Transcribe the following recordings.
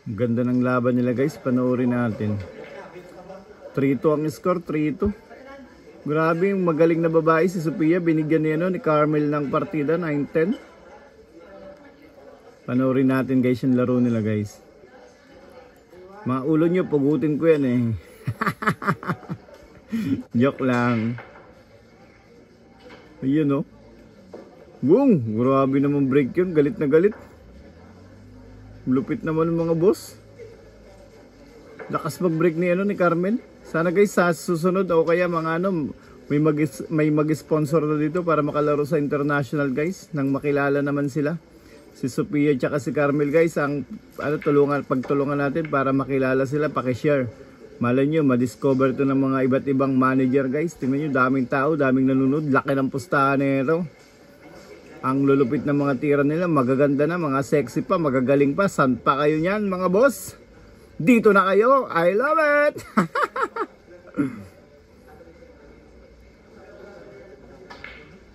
Ganda ng laban nila guys, panoorin natin. 3-2 ang score, 3-2. Grabe yung magaling na babae si Sophia, binigyan niya ni Carmel ng partida, 9-10. Panoorin natin guys yung laro nila guys. Mga ulo nyo, pugutin ko yan eh. Joke lang. Ayun oh. Boom! Grabe naman break yun, galit na galit. Lupit naman mga boss. Lakas mag-break ni Carmel. Sana guys sa susunod o kaya mga may mag-sponsor na dito para makalaro sa international guys, nang makilala naman sila. Si Sophia at si Carmel guys, ang pagtulungan natin para makilala sila, paki-share. Malay nyo, ma-discover to ng mga iba't ibang manager guys. Tingnan nyo, daming tao, daming nanonood, laki ng pustahan nito. Ang lulupit ng mga tira nila, magaganda na, mga sexy pa, magagaling pa. San pa kayo niyan mga boss? Dito na kayo, I love it!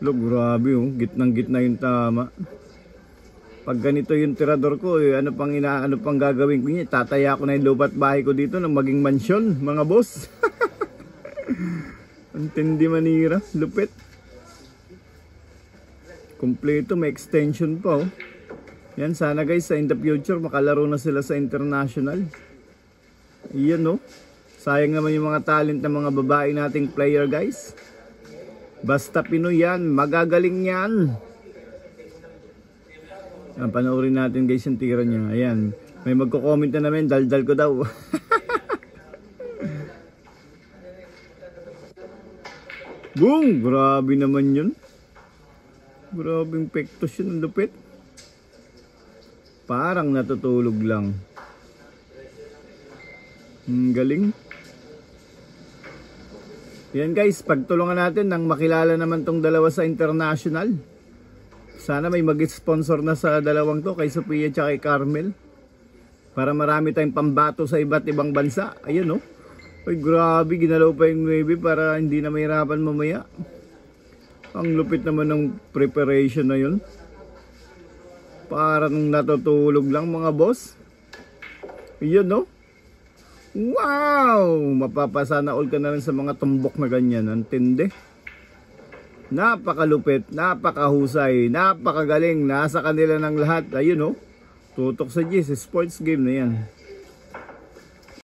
Look, grabe oh, gitnang-gitna yung tama. Pag ganito yung tirador ko, ano pang gagawin ko niya? Tataya ko na yung lupat bahay ko dito ng maging mansyon, mga boss. Ang tindi manira, lupit. Kompleto, may extension pa oh. Yan, sana guys sa in the future makalaro na sila sa international. Yan oh. Sayang naman yung mga talent ng mga babae nating player guys. Basta Pinoy yan, magagaling yan. Yan, panoorin natin guys yung tira niya. Ayan, may magko-comment na namin, daldal ko daw. Boom! Grabe naman yun. Grabing pektos yun, ang lupit. Parang natutulog lang. Galing. Yan guys, pagtulungan natin nang makilala naman tong dalawa sa international. Sana may mag-sponsor na sa dalawang to, kay Sophia at kay Carmel. Para marami tayong pambato sa iba't ibang bansa. Ayun oh. Ay grabe, ginalaw pa yung 9 para hindi na mahirapan mamaya. Ang lupit naman ng preparation na yun. Parang natutulog lang mga boss. Yun no? Wow! Mapapasana all ka na rin sa mga tumbok na ganyan. Ang tindi. Napakalupit, napakahusay, napakagaling. Nasa kanila ng lahat. Ayun no? Tutok sa G's, sports game na yan.